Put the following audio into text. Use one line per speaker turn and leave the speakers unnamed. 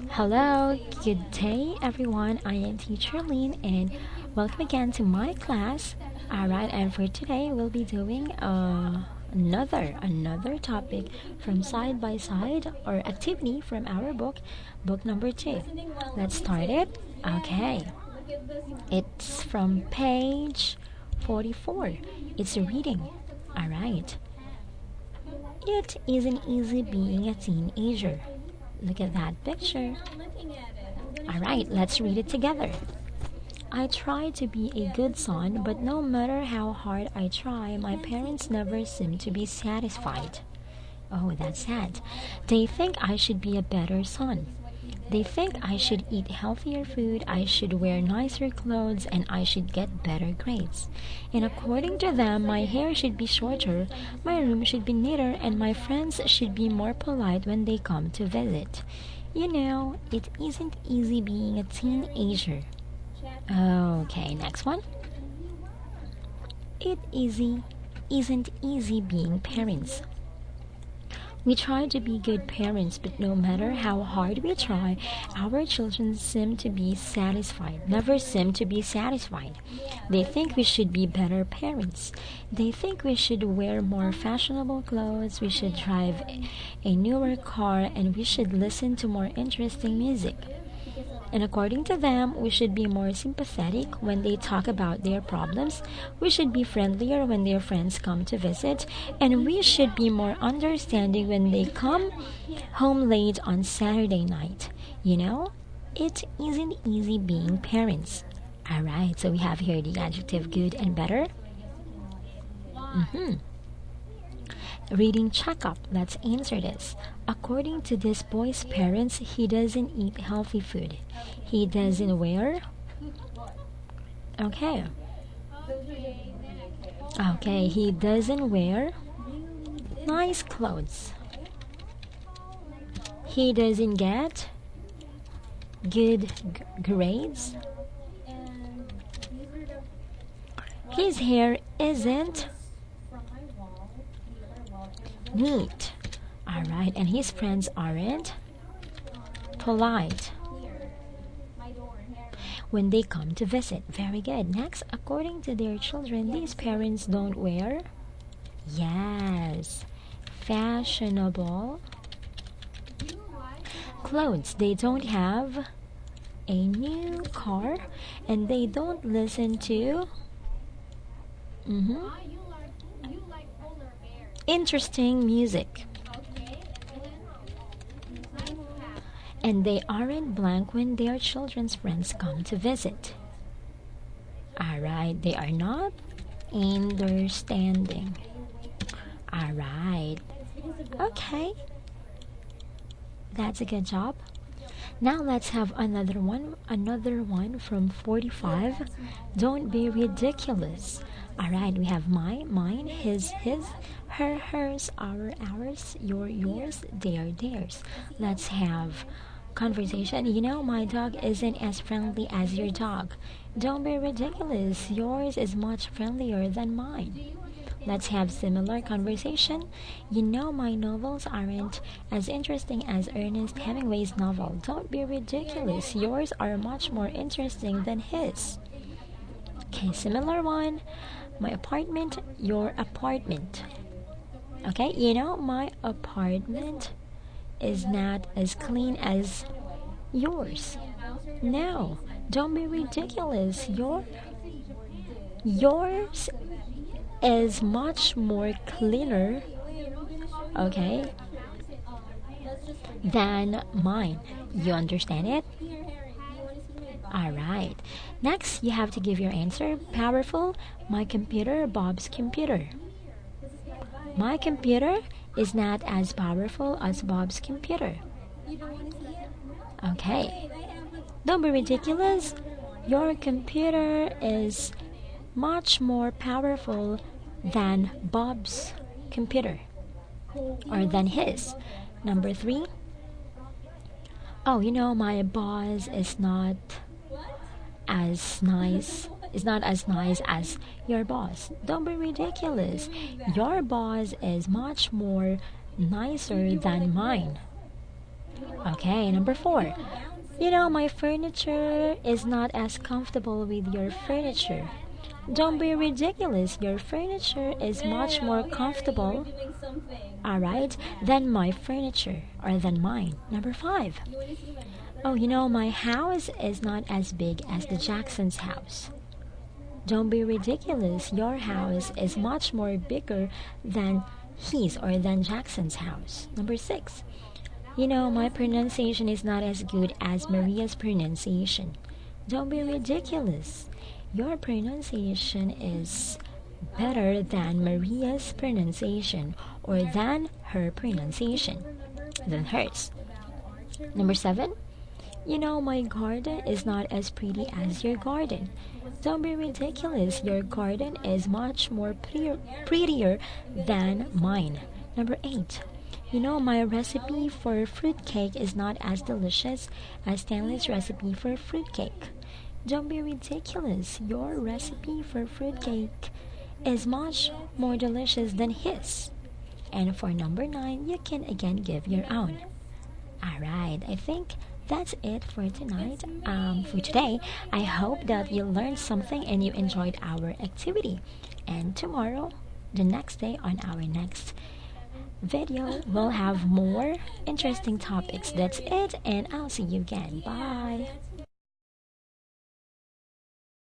Hello, good day everyone. I am Teacher Lynn and welcome again to my class. Alright, and for today we'll be doing another topic from side by side or activity from our book number 2. Let's start it. Okay. It's from page 44. It's a reading. Alright. It isn't easy being a teenager. Look at that picture. Alright, let's read it together. I try to be a good son, but no matter how hard I try, my parents never seem to be satisfied. Oh, that's sad. They think I should be a better son. They think I should eat healthier food, I should wear nicer clothes, and I should get better grades. And according to them, my hair should be shorter, my room should be neater, and my friends should be more polite when they come to visit. You know, it isn't easy being a teenager. Okay, next one. It isn't easy being parents. We try to be good parents, but no matter how hard we try, our children never seem to be satisfied. They think we should be better parents. They think we should wear more fashionable clothes, we should drive a newer car, and we should listen to more interesting music. And according to them, we should be more sympathetic when they talk about their problems, we should be friendlier when their friends come to visit, and we should be more understanding when they come home late on Saturday night. You know, it isn't easy being parents. Alright, so we have here the adjective good and better. Reading checkup. Let's answer this. According to this boy's parents, he doesn't eat healthy food. He doesn't wear. Okay. Okay, he doesn't wear nice clothes. He doesn't get good grades. His hair isn't neat. Alright, and his friends aren't polite when they come to visit. Very good. Next, according to their children, these parents don't wear, yes, fashionable clothes. They don't have a new car, and they don't listen to interesting music. And they aren't blank when their children's friends come to visit. Alright, they are not understanding. Alright. Okay. That's a good job. Now let's have another one from 45. Don't be ridiculous. Alright, we have mine, his, her, hers, ours, yours, theirs. Let's have conversation. You know, my dog isn't as friendly as your dog. Don't be ridiculous. Yours is much friendlier than mine. Let's have similar conversation. You know, my novels aren't as interesting as Ernest Hemingway's novel. Don't be ridiculous. Yours are much more interesting than his. Okay, similar one. My apartment, your apartment. Okay, you know, my apartment is not as clean as yours. No, don't be ridiculous. Yours is much more cleaner, okay, than mine. You understand it? Alright. Next, you have to give your answer. Powerful, my computer, Bob's computer. My computer is not as powerful as Bob's computer. Okay. Don't be ridiculous. Your computer is much more powerful than Bob's computer, or than his. Number 3. Oh, you know, my boss is not as nice as your boss. Don't be ridiculous. Your boss is much more nicer than mine. Okay, number 4. You know, my furniture is not as comfortable with your furniture. Don't be ridiculous. Your furniture is much more comfortable, alright, than my furniture or than mine. Number 5. Oh, you know, my house is not as big as the Jackson's house. Don't be ridiculous. Your house is much more bigger than his or than Jackson's house. Number 6. You know, my pronunciation is not as good as Maria's pronunciation. Don't be ridiculous. Your pronunciation is better than Maria's pronunciation or than her pronunciation, than hers. Number 7. You know, my garden is not as pretty as your garden. Don't be ridiculous. Your garden is much more prettier than mine. Number 8. You know, my recipe for fruitcake is not as delicious as Stanley's recipe for fruitcake. Don't be ridiculous. Your recipe for fruitcake is much more delicious than his. And for number 9, you can again give your own. Alright, I think that's it for tonight. For today, I hope that you learned something and you enjoyed our activity. And tomorrow, the next day on our next video, we'll have more interesting topics. That's it, and I'll see you again. Bye.